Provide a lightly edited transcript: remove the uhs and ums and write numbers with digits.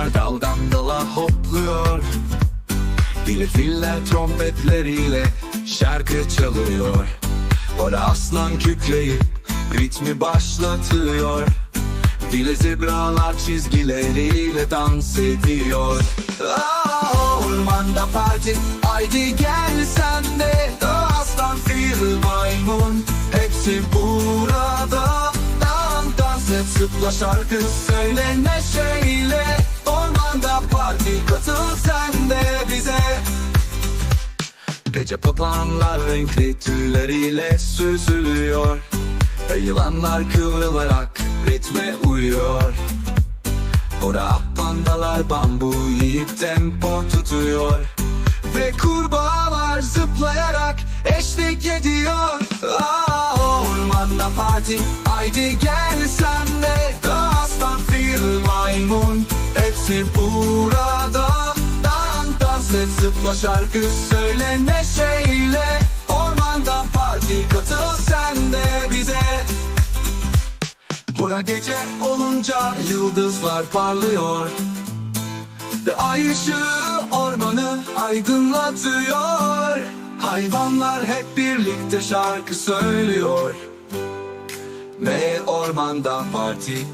Kuşlar daldan dala hopluyor. Filler trompetleriyle şarkı çalıyor. Orada aslan kükreyip ritmi başlatıyor. File zebralar çizgileriyle dans ediyor. Ormanda parti, haydi gel sen de. Aslan, fil, maymun, hepsi burada. Dans et, zıpla, şarkı söyle neşeyle. Ormanda parti, katıl sen de bize. Gece papağanlar renkli tüyleriyle süzülüyor. Yılanlar kıvrılarak ritme uyuyor. Orada pandalar bambu yiyip tempo tutuyor. Ve kurbağalar zıplayarak eşlik ediyor. Ormanda parti, haydi gel sen de. Aslan, fil, maymun, hepsi burada. Dans et, zıpla, şarkı söyle neşeyle. Ormanda parti, katıl sen de bize. Bura gece olunca yıldızlar parlıyor. Ve ay ışığı ormanı aydınlatıyor. Hayvanlar hep birlikte şarkı söylüyor. Ve ormanda parti.